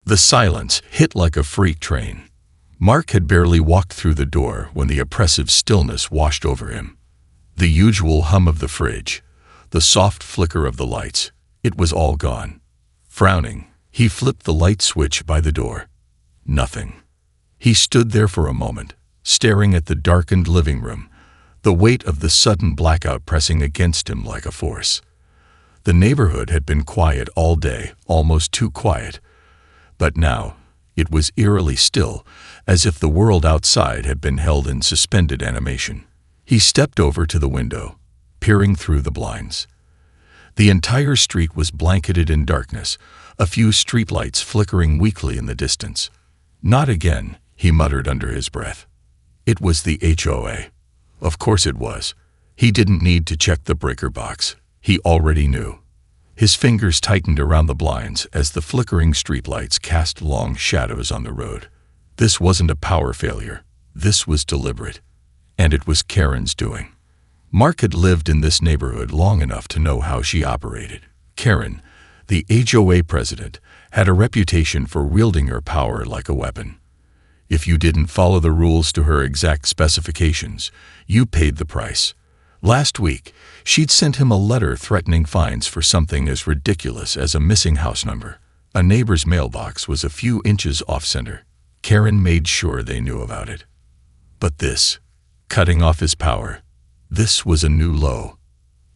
The silence hit like a freight train. Mark had barely walked through the door when the oppressive stillness washed over him. The usual hum of the fridge, the soft flicker of the lights, it was all gone. Frowning, he flipped the light switch by the door. Nothing. He stood there for a moment, staring at the darkened living room, the weight of the sudden blackout pressing against him like a force. The neighborhood had been quiet all day, almost too quiet. But now, it was eerily still, as if the world outside had been held in suspended animation. He stepped over to the window, peering through the blinds. The entire street was blanketed in darkness, a few streetlights flickering weakly in the distance. Not again, he muttered under his breath. It was the HOA. Of course it was. He didn't need to check the breaker box. He already knew. His fingers tightened around the blinds as the flickering streetlights cast long shadows on the road. This wasn't a power failure. This was deliberate. And it was Karen's doing. Mark had lived in this neighborhood long enough to know how she operated. Karen, the HOA president, had a reputation for wielding her power like a weapon. If you didn't follow the rules to her exact specifications, you paid the price. Last week, she'd sent him a letter threatening fines for something as ridiculous as a missing house number. A neighbor's mailbox was a few inches off-center. Karen made sure they knew about it. But this, cutting off his power, this was a new low.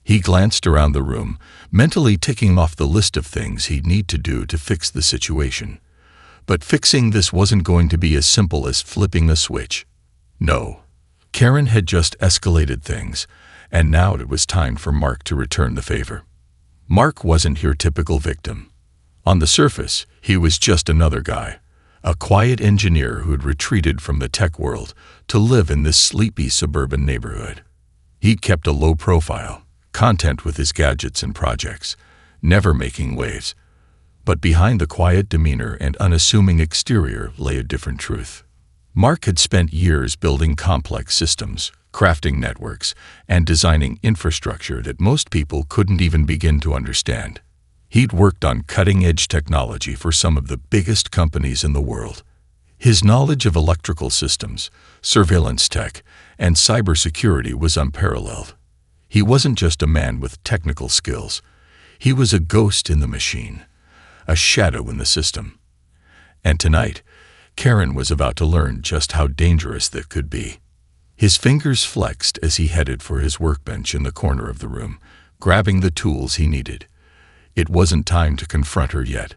He glanced around the room, mentally ticking off the list of things he'd need to do to fix the situation. But fixing this wasn't going to be as simple as flipping a switch. No. Karen had just escalated things, and now it was time for Mark to return the favor. Mark wasn't your typical victim. On the surface, he was just another guy, a quiet engineer who'd retreated from the tech world to live in this sleepy suburban neighborhood. He'd kept a low profile, content with his gadgets and projects, never making waves. But behind the quiet demeanor and unassuming exterior lay a different truth. Mark had spent years building complex systems, crafting networks, and designing infrastructure that most people couldn't even begin to understand. He'd worked on cutting-edge technology for some of the biggest companies in the world. His knowledge of electrical systems, surveillance tech, and cybersecurity was unparalleled. He wasn't just a man with technical skills. He was a ghost in the machine, a shadow in the system. And tonight, Karen was about to learn just how dangerous that could be. His fingers flexed as he headed for his workbench in the corner of the room, grabbing the tools he needed. It wasn't time to confront her yet.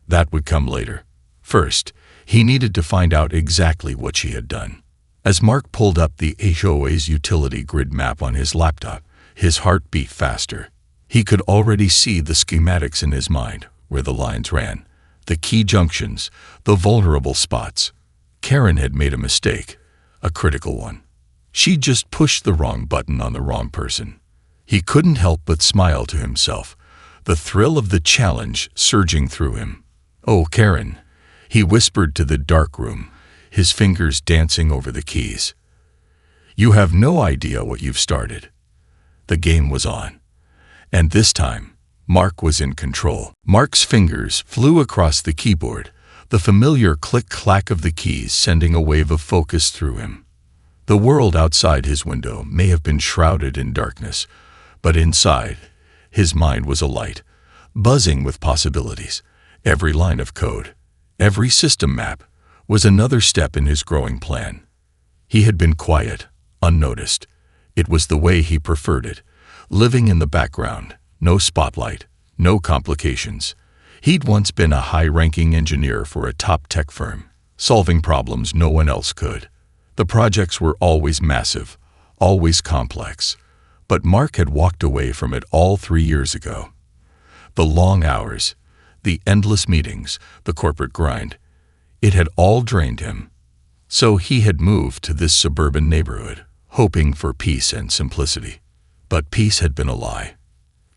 That would come later. First, he needed to find out exactly what she had done. As Mark pulled up the HOA's utility grid map on his laptop, his heart beat faster. He could already see the schematics in his mind, where the lines ran, the key junctions, the vulnerable spots. Karen had made a mistake, a critical one. She just pushed the wrong button on the wrong person. He couldn't help but smile to himself, the thrill of the challenge surging through him. "Oh, Karen," he whispered to the dark room, his fingers dancing over the keys. "You have no idea what you've started." The game was on. And this time, Mark was in control. Mark's fingers flew across the keyboard, the familiar click-clack of the keys sending a wave of focus through him. The world outside his window may have been shrouded in darkness, but inside, his mind was alight, buzzing with possibilities. Every line of code, every system map, was another step in his growing plan. He had been quiet, unnoticed. It was the way he preferred it, living in the background, no spotlight, no complications. He'd once been a high-ranking engineer for a top tech firm, solving problems no one else could. The projects were always massive, always complex. But Mark had walked away from it all 3 years ago. The long hours, the endless meetings, the corporate grind, it had all drained him. So he had moved to this suburban neighborhood, hoping for peace and simplicity. But peace had been a lie.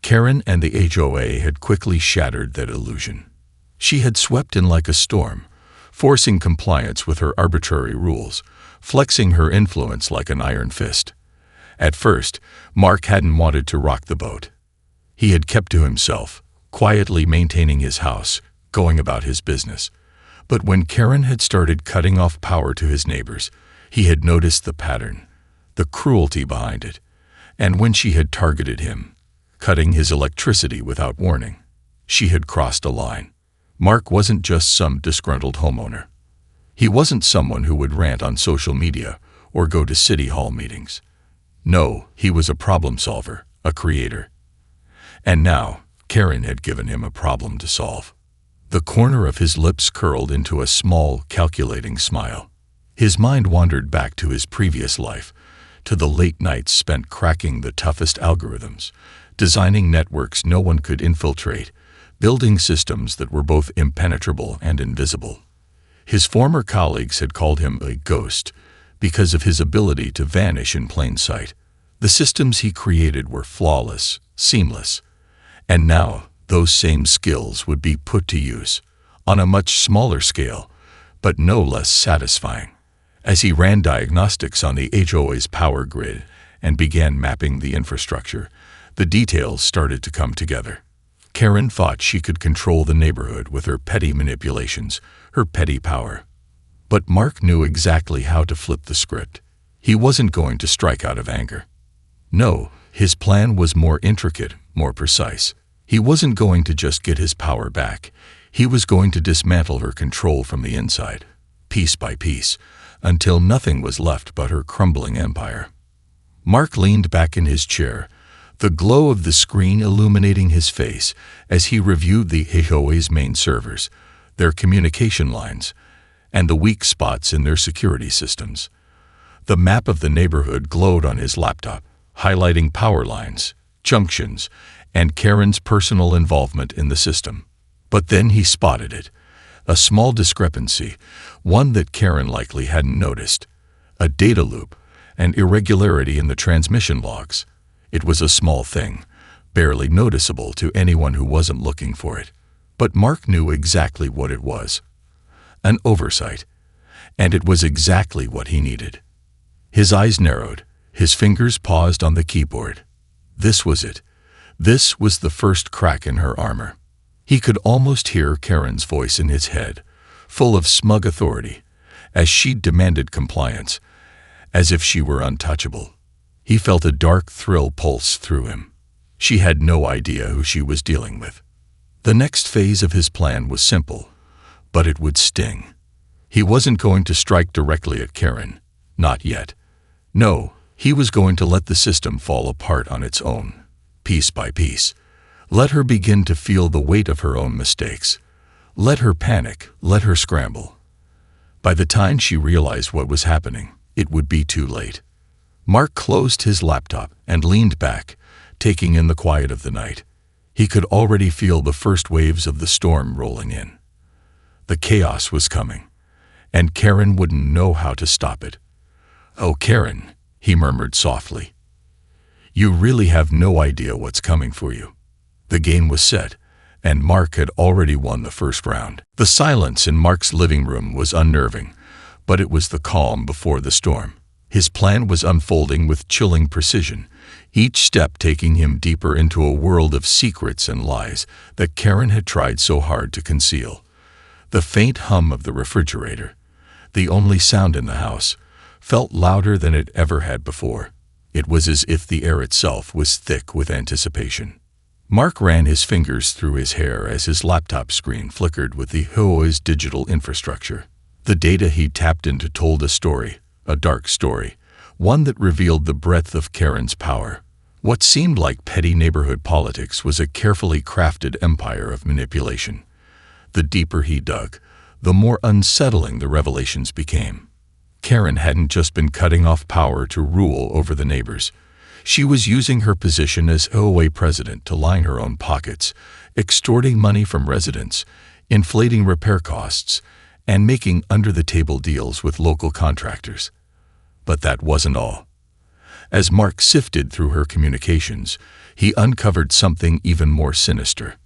Karen and the HOA had quickly shattered that illusion. She had swept in like a storm, forcing compliance with her arbitrary rules, flexing her influence like an iron fist. At first, Mark hadn't wanted to rock the boat. He had kept to himself, quietly maintaining his house, going about his business. But when Karen had started cutting off power to his neighbors, he had noticed the pattern, the cruelty behind it. And when she had targeted him, cutting his electricity without warning, she had crossed a line. Mark wasn't just some disgruntled homeowner. He wasn't someone who would rant on social media or go to city hall meetings. No, he was a problem solver, a creator. And now, Karen had given him a problem to solve. The corner of his lips curled into a small, calculating smile. His mind wandered back to his previous life, to the late nights spent cracking the toughest algorithms, designing networks no one could infiltrate, building systems that were both impenetrable and invisible. His former colleagues had called him a ghost because of his ability to vanish in plain sight. The systems he created were flawless, seamless. And now, those same skills would be put to use, on a much smaller scale, but no less satisfying. As he ran diagnostics on the HOA's power grid and began mapping the infrastructure, the details started to come together. Karen thought she could control the neighborhood with her petty manipulations, her petty power. But Mark knew exactly how to flip the script. He wasn't going to strike out of anger. No, his plan was more intricate, more precise. He wasn't going to just get his power back. He was going to dismantle her control from the inside, piece by piece, until nothing was left but her crumbling empire. Mark leaned back in his chair, the glow of the screen illuminating his face as he reviewed the HOA's main servers, their communication lines, and the weak spots in their security systems. The map of the neighborhood glowed on his laptop, highlighting power lines, junctions, and Karen's personal involvement in the system. But then he spotted it, a small discrepancy, one that Karen likely hadn't noticed, a data loop, an irregularity in the transmission logs. It was a small thing, barely noticeable to anyone who wasn't looking for it. But Mark knew exactly what it was. An oversight. And it was exactly what he needed. His eyes narrowed, his fingers paused on the keyboard. This was it. This was the first crack in her armor. He could almost hear Karen's voice in his head, full of smug authority, as she demanded compliance, as if she were untouchable. He felt a dark thrill pulse through him. She had no idea who she was dealing with. The next phase of his plan was simple, but it would sting. He wasn't going to strike directly at Karen, not yet. No, he was going to let the system fall apart on its own. Piece by piece. Let her begin to feel the weight of her own mistakes. Let her panic, let her scramble. By the time she realized what was happening, it would be too late. Mark closed his laptop and leaned back, taking in the quiet of the night. He could already feel the first waves of the storm rolling in. The chaos was coming, and Karen wouldn't know how to stop it. "Oh, Karen," he murmured softly. "You really have no idea what's coming for you." The game was set, and Mark had already won the first round. The silence in Mark's living room was unnerving, but it was the calm before the storm. His plan was unfolding with chilling precision, each step taking him deeper into a world of secrets and lies that Karen had tried so hard to conceal. The faint hum of the refrigerator, the only sound in the house, felt louder than it ever had before. It was as if the air itself was thick with anticipation. Mark ran his fingers through his hair as his laptop screen flickered with the HOA's digital infrastructure. The data he tapped into told a story, a dark story, one that revealed the breadth of Karen's power. What seemed like petty neighborhood politics was a carefully crafted empire of manipulation. The deeper he dug, the more unsettling the revelations became. Karen hadn't just been cutting off power to rule over the neighbors. She was using her position as HOA president to line her own pockets, extorting money from residents, inflating repair costs, and making under-the-table deals with local contractors. But that wasn't all. As Mark sifted through her communications, he uncovered something even more sinister.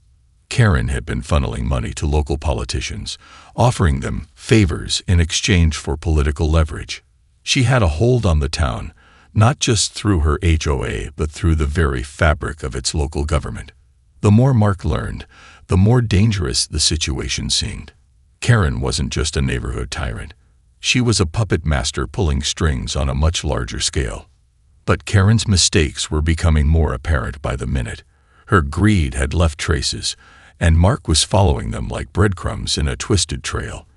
Karen had been funneling money to local politicians, offering them favors in exchange for political leverage. She had a hold on the town, not just through her HOA, but through the very fabric of its local government. The more Mark learned, the more dangerous the situation seemed. Karen wasn't just a neighborhood tyrant. She was a puppet master pulling strings on a much larger scale. But Karen's mistakes were becoming more apparent by the minute. Her greed had left traces, and Mark was following them like breadcrumbs in a twisted trail.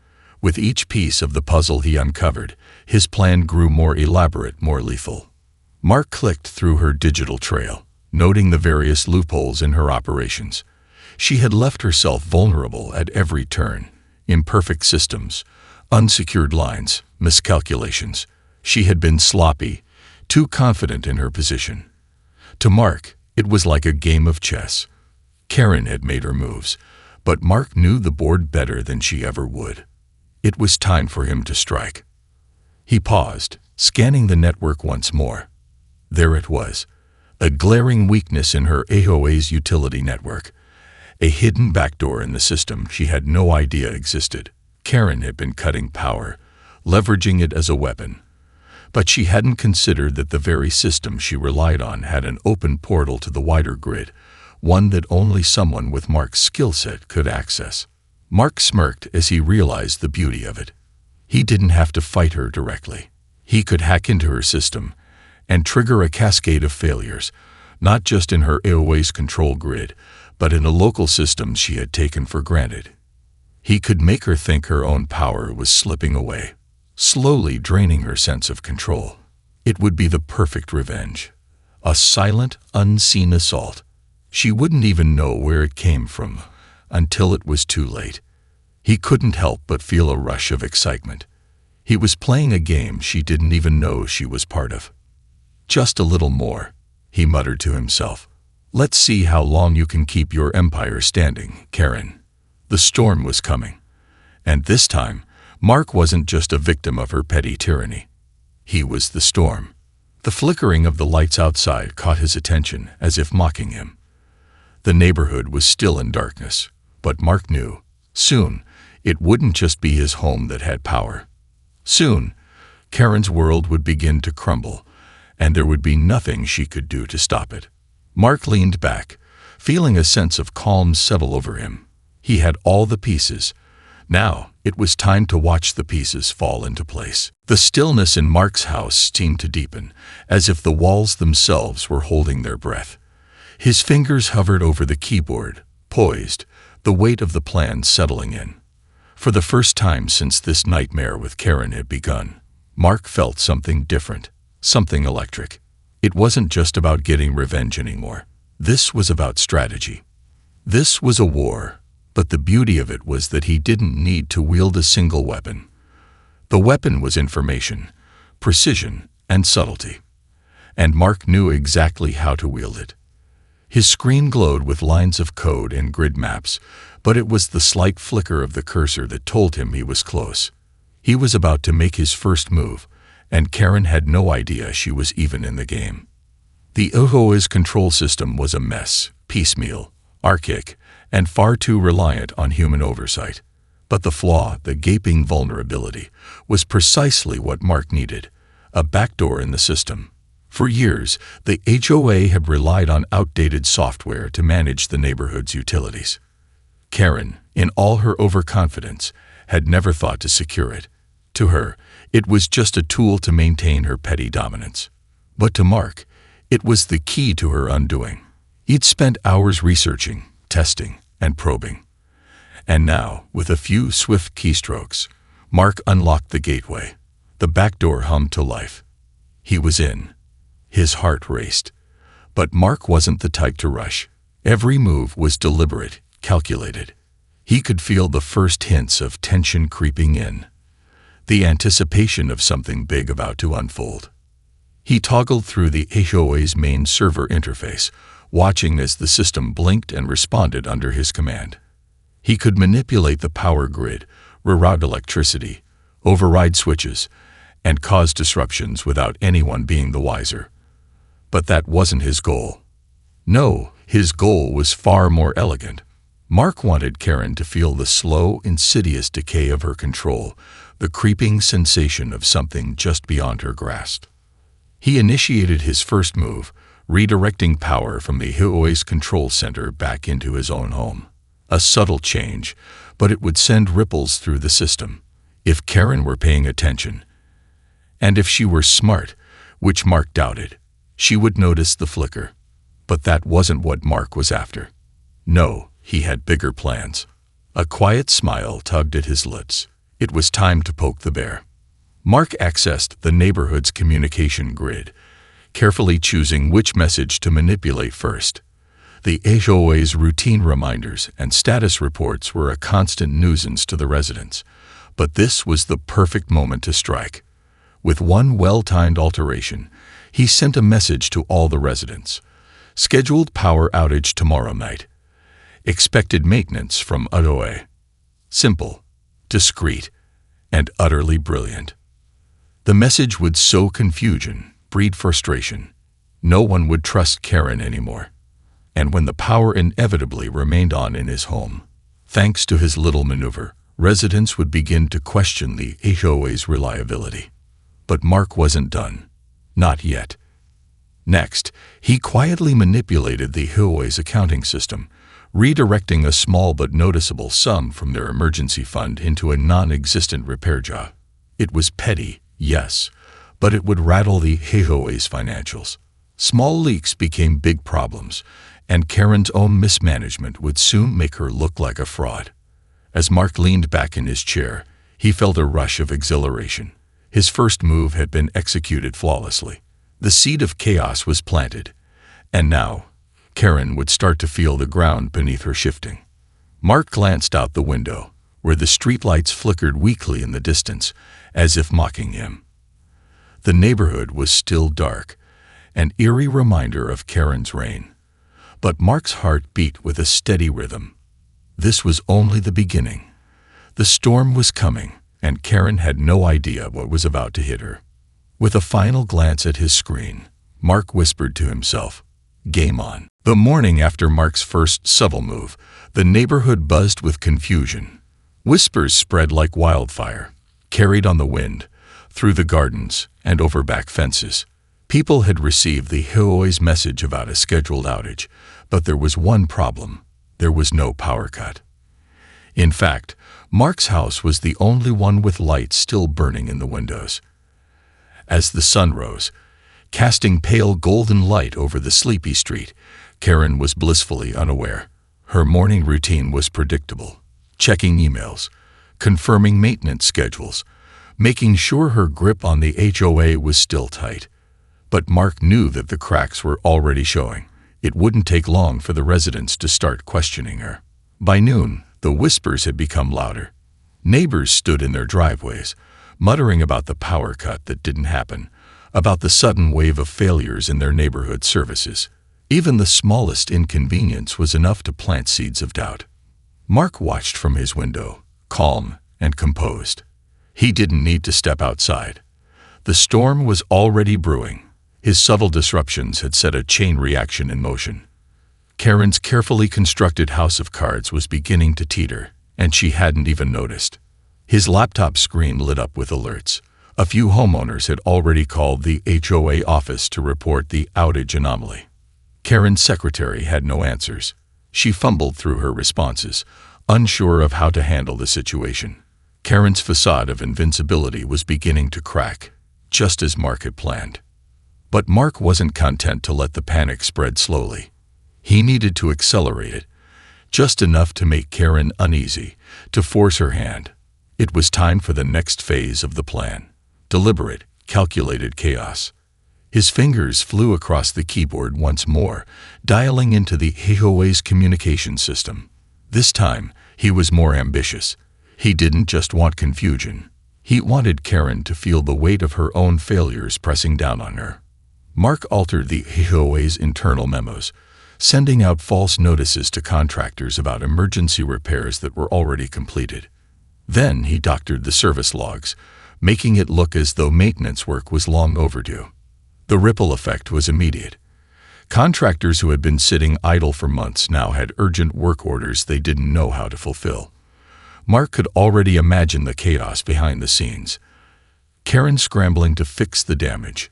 With each piece of the puzzle he uncovered, his plan grew more elaborate, more lethal. Mark clicked through her digital trail, noting the various loopholes in her operations. She had left herself vulnerable at every turn. Imperfect systems, unsecured lines, miscalculations. She had been sloppy, too confident in her position. To Mark, it was like a game of chess. Karen had made her moves, but Mark knew the board better than she ever would. It was time for him to strike. He paused, scanning the network once more. There it was, a glaring weakness in her HOA's utility network, a hidden backdoor in the system she had no idea existed. Karen had been cutting power, leveraging it as a weapon. But she hadn't considered that the very system she relied on had an open portal to the wider grid, one that only someone with Mark's skill set could access. Mark smirked as he realized the beauty of it. He didn't have to fight her directly. He could hack into her system and trigger a cascade of failures, not just in her HOA's control grid, but in a local system she had taken for granted. He could make her think her own power was slipping away, slowly draining her sense of control. It would be the perfect revenge. A silent, unseen assault. She wouldn't even know where it came from until it was too late. He couldn't help but feel a rush of excitement. He was playing a game she didn't even know she was part of. Just a little more, he muttered to himself. Let's see how long you can keep your empire standing, Karen. The storm was coming. And this time, Mark wasn't just a victim of her petty tyranny. He was the storm. The flickering of the lights outside caught his attention, as if mocking him. The neighborhood was still in darkness, but Mark knew, soon, it wouldn't just be his home that had power. Soon, Karen's world would begin to crumble, and there would be nothing she could do to stop it. Mark leaned back, feeling a sense of calm settle over him. He had all the pieces. Now, it was time to watch the pieces fall into place. The stillness in Mark's house seemed to deepen, as if the walls themselves were holding their breath. His fingers hovered over the keyboard, poised, the weight of the plan settling in. For the first time since this nightmare with Karen had begun, Mark felt something different, something electric. It wasn't just about getting revenge anymore. This was about strategy. This was a war, but the beauty of it was that he didn't need to wield a single weapon. The weapon was information, precision, and subtlety. And Mark knew exactly how to wield it. His screen glowed with lines of code and grid maps, but it was the slight flicker of the cursor that told him he was close. He was about to make his first move, and Karen had no idea she was even in the game. The HOA's control system was a mess, piecemeal, archaic, and far too reliant on human oversight. But the flaw, the gaping vulnerability, was precisely what Mark needed, a backdoor in the system. For years, the HOA had relied on outdated software to manage the neighborhood's utilities. Karen, in all her overconfidence, had never thought to secure it. To her, it was just a tool to maintain her petty dominance. But to Mark, it was the key to her undoing. He'd spent hours researching, testing, and probing. And now, with a few swift keystrokes, Mark unlocked the gateway. The back door hummed to life. He was in. His heart raced. But Mark wasn't the type to rush. Every move was deliberate, calculated. He could feel the first hints of tension creeping in, the anticipation of something big about to unfold. He toggled through the HOA's main server interface, watching as the system blinked and responded under his command. He could manipulate the power grid, reroute electricity, override switches, and cause disruptions without anyone being the wiser. But that wasn't his goal. No, his goal was far more elegant. Mark wanted Karen to feel the slow, insidious decay of her control, the creeping sensation of something just beyond her grasp. He initiated his first move, redirecting power from the HOA's control center back into his own home. A subtle change, but it would send ripples through the system. If Karen were paying attention, and if she were smart, which Mark doubted, she would notice the flicker. But that wasn't what Mark was after. No, he had bigger plans. A quiet smile tugged at his lips. It was time to poke the bear. Mark accessed the neighborhood's communication grid, carefully choosing which message to manipulate first. The HOA's routine reminders and status reports were a constant nuisance to the residents, but this was the perfect moment to strike. With one well-timed alteration, he sent a message to all the residents. Scheduled power outage tomorrow night. Expected maintenance from HOA. Simple, discreet, and utterly brilliant. The message would sow confusion, breed frustration. No one would trust Karen anymore. And when the power inevitably remained on in his home, thanks to his little maneuver, residents would begin to question the HOA's reliability. But Mark wasn't done. Not yet. Next, he quietly manipulated the HOA's accounting system, redirecting a small but noticeable sum from their emergency fund into a non-existent repair job. It was petty, yes, but it would rattle the HOA's financials. Small leaks became big problems, and Karen's own mismanagement would soon make her look like a fraud. As Mark leaned back in his chair, he felt a rush of exhilaration. His first move had been executed flawlessly. The seed of chaos was planted, and now Karen would start to feel the ground beneath her shifting. Mark glanced out the window, where the streetlights flickered weakly in the distance, as if mocking him. The neighborhood was still dark, an eerie reminder of Karen's reign. But Mark's heart beat with a steady rhythm. This was only the beginning. The storm was coming, and Karen had no idea what was about to hit her. With a final glance at his screen, Mark whispered to himself, "Game on." The morning after Mark's first subtle move, the neighborhood buzzed with confusion. Whispers spread like wildfire, carried on the wind, through the gardens and over back fences. People had received the HOA's message about a scheduled outage, but there was one problem. There was no power cut. In fact, Mark's house was the only one with lights still burning in the windows. As the sun rose, casting pale golden light over the sleepy street, Karen was blissfully unaware. Her morning routine was predictable: checking emails, confirming maintenance schedules, making sure her grip on the HOA was still tight. But Mark knew that the cracks were already showing. It wouldn't take long for the residents to start questioning her. By noon, the whispers had become louder. Neighbors stood in their driveways, muttering about the power cut that didn't happen, about the sudden wave of failures in their neighborhood services. Even the smallest inconvenience was enough to plant seeds of doubt. Mark watched from his window, calm and composed. He didn't need to step outside. The storm was already brewing. His subtle disruptions had set a chain reaction in motion. Karen's carefully constructed house of cards was beginning to teeter, and she hadn't even noticed. His laptop screen lit up with alerts. A few homeowners had already called the HOA office to report the outage anomaly. Karen's secretary had no answers. She fumbled through her responses, unsure of how to handle the situation. Karen's facade of invincibility was beginning to crack, just as Mark had planned. But Mark wasn't content to let the panic spread slowly. He needed to accelerate it, just enough to make Karen uneasy, to force her hand. It was time for the next phase of the plan: deliberate, calculated chaos. His fingers flew across the keyboard once more, dialing into the HOA's communication system. This time, he was more ambitious. He didn't just want confusion. He wanted Karen to feel the weight of her own failures pressing down on her. Mark altered the HOA's internal memos, sending out false notices to contractors about emergency repairs that were already completed. Then he doctored the service logs, making it look as though maintenance work was long overdue. The ripple effect was immediate. Contractors who had been sitting idle for months now had urgent work orders they didn't know how to fulfill. Mark could already imagine the chaos behind the scenes. Karen scrambling to fix the damage,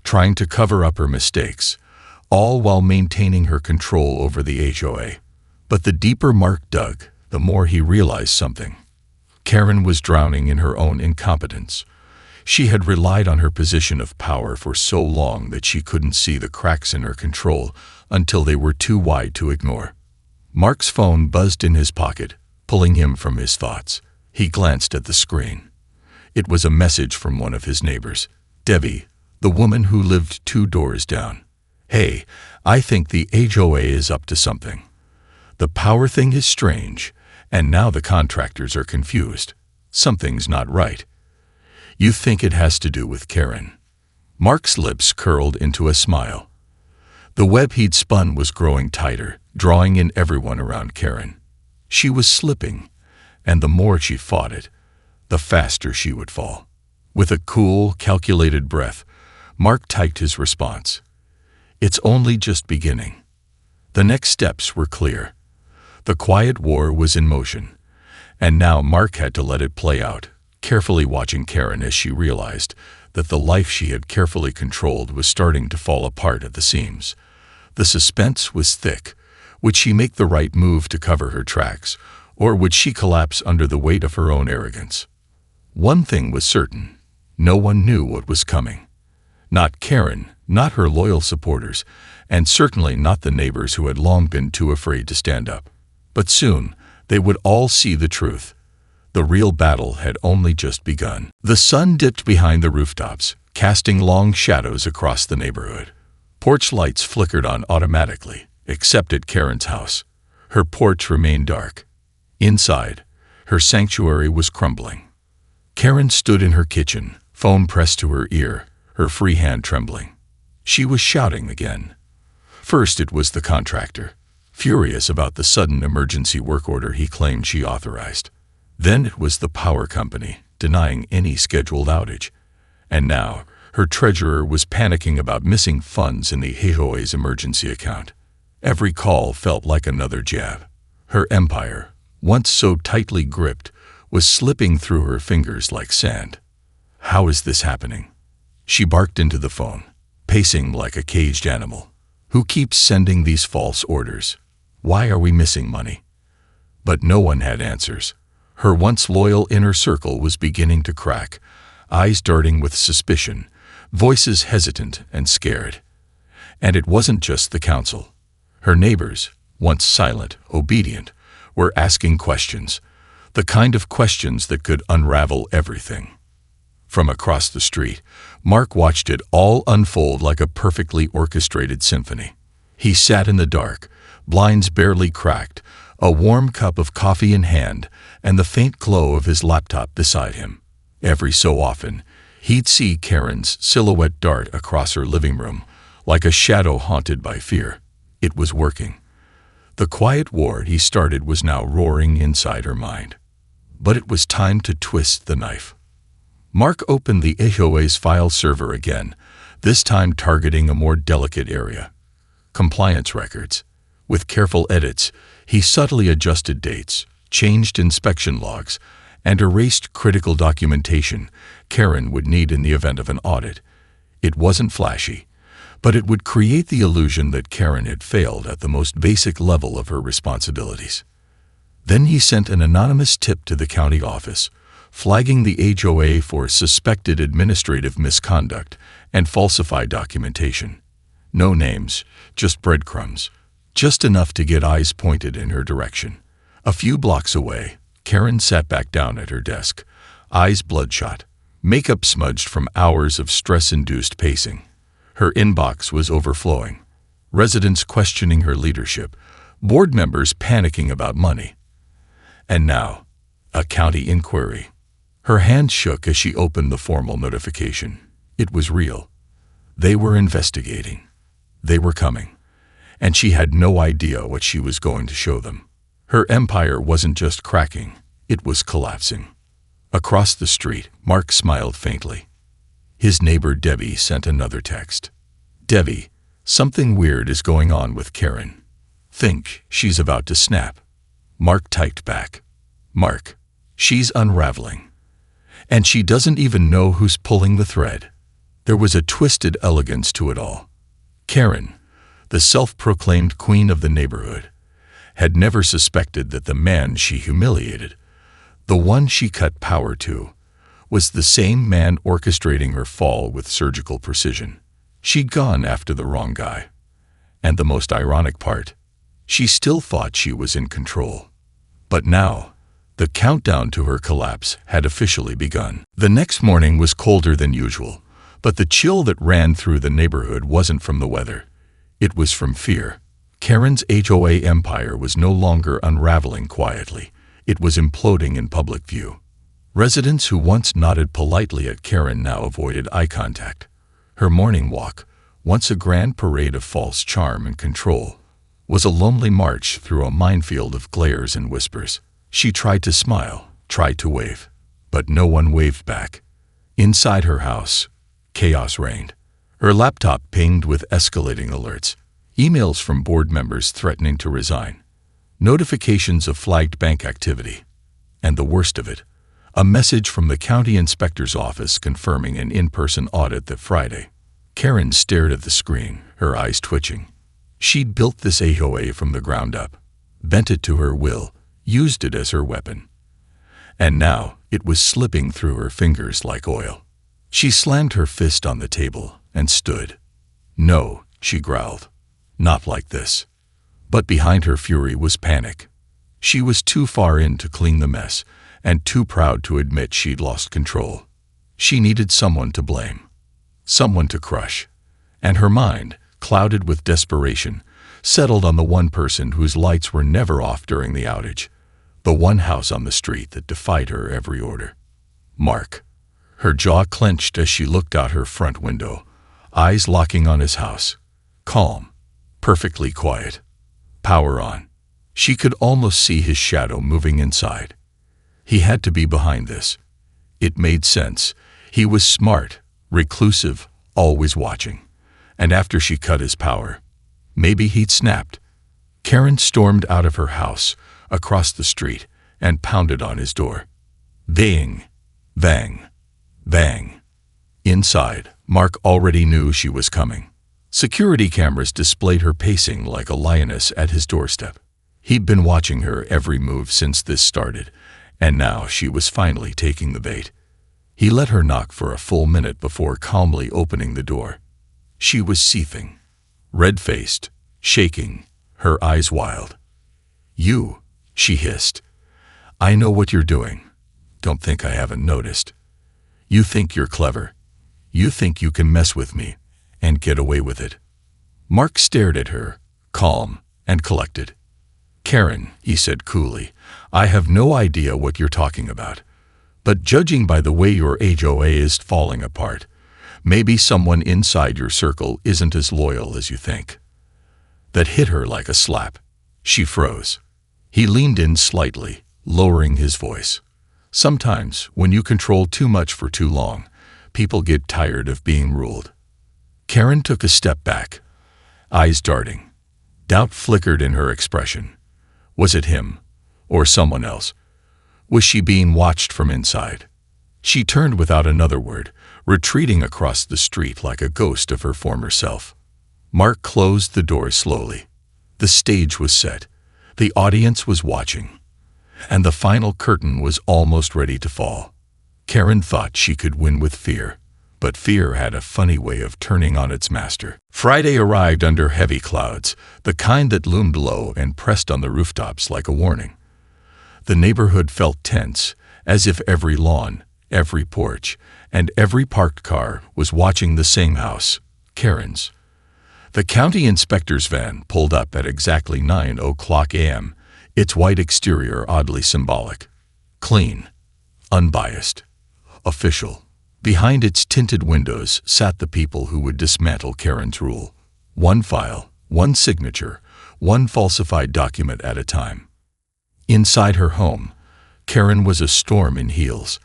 trying to cover up her mistakes, all while maintaining her control over the HOA. But the deeper Mark dug, the more he realized something. Karen was drowning in her own incompetence. She had relied on her position of power for so long that she couldn't see the cracks in her control until they were too wide to ignore. Mark's phone buzzed in his pocket, pulling him from his thoughts. He glanced at the screen. It was a message from one of his neighbors, Debbie, the woman who lived 2 doors down. "Hey, I think the HOA is up to something. The power thing is strange, and now the contractors are confused. Something's not right. You think it has to do with Karen?" Mark's lips curled into a smile. The web he'd spun was growing tighter, drawing in everyone around Karen. She was slipping, and the more she fought it, the faster she would fall. With a cool, calculated breath, Mark typed his response. "It's only just beginning." The next steps were clear. The quiet war was in motion, and now Mark had to let it play out, carefully watching Karen as she realized that the life she had carefully controlled was starting to fall apart at the seams. The suspense was thick. Would she make the right move to cover her tracks, or would she collapse under the weight of her own arrogance? One thing was certain. No one knew what was coming. Not Karen, not her loyal supporters, and certainly not the neighbors who had long been too afraid to stand up. But soon, they would all see the truth. The real battle had only just begun. The sun dipped behind the rooftops, casting long shadows across the neighborhood. Porch lights flickered on automatically, except at Karen's house. Her porch remained dark. Inside, her sanctuary was crumbling. Karen stood in her kitchen, phone pressed to her ear, her free hand trembling. She was shouting again. First it was the contractor, furious about the sudden emergency work order he claimed she authorized. Then it was the power company, denying any scheduled outage. And now, her treasurer was panicking about missing funds in the HOA's emergency account. Every call felt like another jab. Her empire, once so tightly gripped, was slipping through her fingers like sand. How is this happening? She barked into the phone, pacing like a caged animal. Who keeps sending these false orders? Why are we missing money? But no one had answers. Her once loyal inner circle was beginning to crack, eyes darting with suspicion, voices hesitant and scared. And it wasn't just the council. Her neighbors, once silent, obedient, were asking questions, the kind of questions that could unravel everything. From across the street, Mark watched it all unfold like a perfectly orchestrated symphony. He sat in the dark, blinds barely cracked, a warm cup of coffee in hand, and the faint glow of his laptop beside him. Every so often, he'd see Karen's silhouette dart across her living room, like a shadow haunted by fear. It was working. The quiet war he started was now roaring inside her mind. But it was time to twist the knife. Mark opened the HOA's file server again, this time targeting a more delicate area. Compliance records. With careful edits, he subtly adjusted dates, changed inspection logs, and erased critical documentation Karen would need in the event of an audit. It wasn't flashy, but it would create the illusion that Karen had failed at the most basic level of her responsibilities. Then he sent an anonymous tip to the county office, flagging the HOA for suspected administrative misconduct and falsified documentation. No names, just breadcrumbs, just enough to get eyes pointed in her direction. A few blocks away, Karen sat back down at her desk, eyes bloodshot, makeup smudged from hours of stress-induced pacing. Her inbox was overflowing, residents questioning her leadership, board members panicking about money. And now, a county inquiry. Her hand shook as she opened the formal notification. It was real. They were investigating. They were coming. And she had no idea what she was going to show them. Her empire wasn't just cracking, it was collapsing. Across the street, Mark smiled faintly. His neighbor Debbie sent another text. "Debbie, something weird is going on with Karen. Think she's about to snap." Mark typed back. "Mark, she's unraveling. And she doesn't even know who's pulling the thread." There was a twisted elegance to it all. Karen, the self-proclaimed queen of the neighborhood, had never suspected that the man she humiliated, the one she cut power to, was the same man orchestrating her fall with surgical precision. She'd gone after the wrong guy. And the most ironic part, she still thought she was in control. But now, the countdown to her collapse had officially begun. The next morning was colder than usual, but the chill that ran through the neighborhood wasn't from the weather. It was from fear. Karen's HOA empire was no longer unraveling quietly. It was imploding in public view. Residents who once nodded politely at Karen now avoided eye contact. Her morning walk, once a grand parade of false charm and control, was a lonely march through a minefield of glares and whispers. She tried to smile, tried to wave, but no one waved back. Inside her house, chaos reigned. Her laptop pinged with escalating alerts, emails from board members threatening to resign, notifications of flagged bank activity, and the worst of it, a message from the county inspector's office confirming an in-person audit that Friday. Karen stared at the screen, her eyes twitching. She'd built this HOA from the ground up, bent it to her will, used it as her weapon. And now it was slipping through her fingers like oil. She slammed her fist on the table and stood. "No," she growled. "Not like this." But behind her fury was panic. She was too far in to clean the mess, and too proud to admit she'd lost control. She needed someone to blame, someone to crush, and her mind, clouded with desperation, settled on the one person whose lights were never off during the outage, the one house on the street that defied her every order. Mark. Her jaw clenched as she looked out her front window, eyes locking on his house. Calm, perfectly quiet, power on. She could almost see his shadow moving inside. He had to be behind this. It made sense. He was smart, reclusive, always watching. And after she cut his power, maybe he'd snapped. Karen stormed out of her house, across the street, and pounded on his door. Bang, bang, bang. Inside, Mark already knew she was coming. Security cameras displayed her pacing like a lioness at his doorstep. He'd been watching her every move since this started, and now she was finally taking the bait. He let her knock for a full minute before calmly opening the door. She was seething, red-faced, shaking, her eyes wild. "You," she hissed. "I know what you're doing. Don't think I haven't noticed. You think you're clever. You think you can mess with me and get away with it." Mark stared at her, calm and collected. "Karen," he said coolly, "I have no idea what you're talking about. But judging by the way your HOA is falling apart, maybe someone inside your circle isn't as loyal as you think." That hit her like a slap. She froze. He leaned in slightly, lowering his voice. "Sometimes, when you control too much for too long, people get tired of being ruled." Karen took a step back, eyes darting. Doubt flickered in her expression. Was it him, or someone else? Was she being watched from inside? She turned without another word, retreating across the street like a ghost of her former self. Mark closed the door slowly. The stage was set. The audience was watching. And the final curtain was almost ready to fall. Karen thought she could win with fear, but fear had a funny way of turning on its master. Friday arrived under heavy clouds, the kind that loomed low and pressed on the rooftops like a warning. The neighborhood felt tense, as if every lawn, every porch, and every parked car was watching the same house, Karen's. The county inspector's van pulled up at exactly 9:00 a.m., its white exterior oddly symbolic. Clean, unbiased, official. Behind its tinted windows sat the people who would dismantle Karen's rule. One file, one signature, one falsified document at a time. Inside her home, Karen was a storm in heels.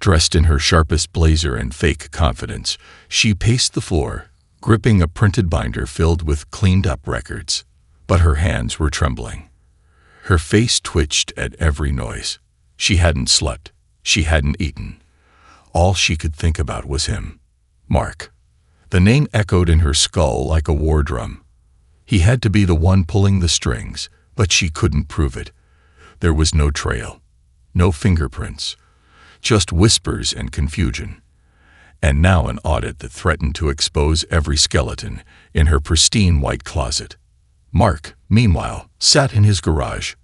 Dressed in her sharpest blazer and fake confidence, she paced the floor, gripping a printed binder filled with cleaned-up records. But her hands were trembling. Her face twitched at every noise. She hadn't slept. She hadn't eaten. All she could think about was him. Mark. The name echoed in her skull like a war drum. He had to be the one pulling the strings, But she couldn't prove it. There was no trail, no fingerprints, just whispers and confusion. And now an audit that threatened to expose every skeleton in her pristine white closet. Mark, meanwhile, sat in his garage,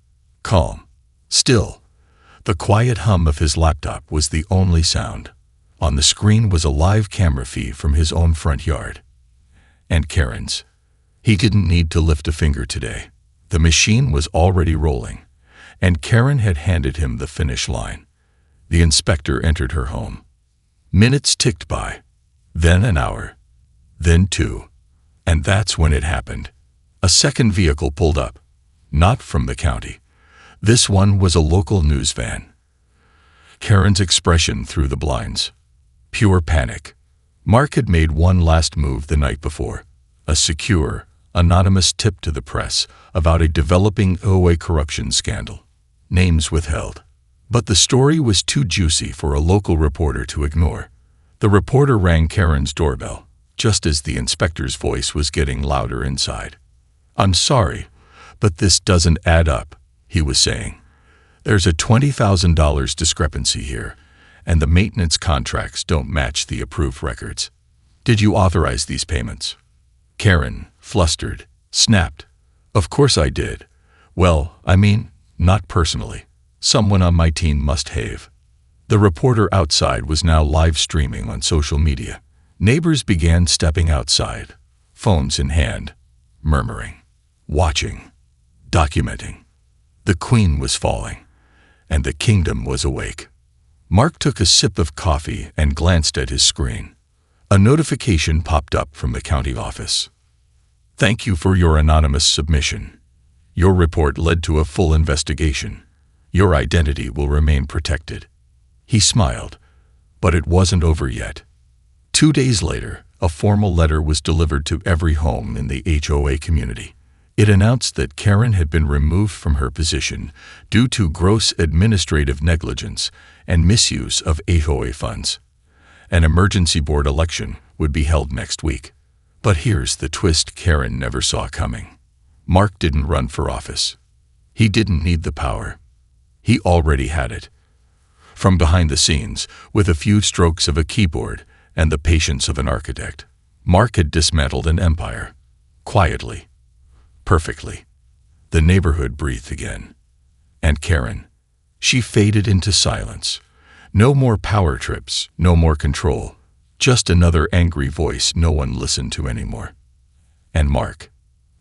calm, still. The quiet hum of his laptop was the only sound. On the screen was a live camera feed from his own front yard. And Karen's. He didn't need to lift a finger today. The machine was already rolling, and Karen had handed him the finish line. The inspector entered her home. Minutes ticked by, then an hour, then two, and that's when it happened. A second vehicle pulled up, not from the county. This one was a local news van. Karen's expression through the blinds. Pure panic. Mark had made one last move the night before, a secure, anonymous tip to the press about a developing HOA corruption scandal. Names withheld. But the story was too juicy for a local reporter to ignore. The reporter rang Karen's doorbell, just as the inspector's voice was getting louder inside. "I'm sorry, but this doesn't add up," he was saying. "There's a $20,000 discrepancy here, and the maintenance contracts don't match the approved records. Did you authorize these payments?" Karen, flustered, snapped, "Of course I did. Well, I mean, not personally. Someone on my team must have." The reporter outside was now live streaming on social media. Neighbors began stepping outside, phones in hand, murmuring, watching, documenting. The queen was falling, and the kingdom was awake. Mark took a sip of coffee and glanced at his screen. A notification popped up from the county office. "Thank you for your anonymous submission. Your report led to a full investigation. Your identity will remain protected." He smiled, but it wasn't over yet. 2 days later, a formal letter was delivered to every home in the HOA community. It announced that Karen had been removed from her position due to gross administrative negligence and misuse of HOA funds. An emergency board election would be held next week. But here's the twist Karen never saw coming. Mark didn't run for office. He didn't need the power. He already had it. From behind the scenes, with a few strokes of a keyboard and the patience of an architect, Mark had dismantled an empire. Quietly. Perfectly. The neighborhood breathed again. And Karen, she faded into silence. No more power trips, no more control. Just another angry voice no one listened to anymore. And Mark.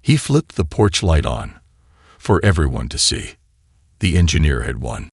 He flipped the porch light on, for everyone to see. The engineer had won.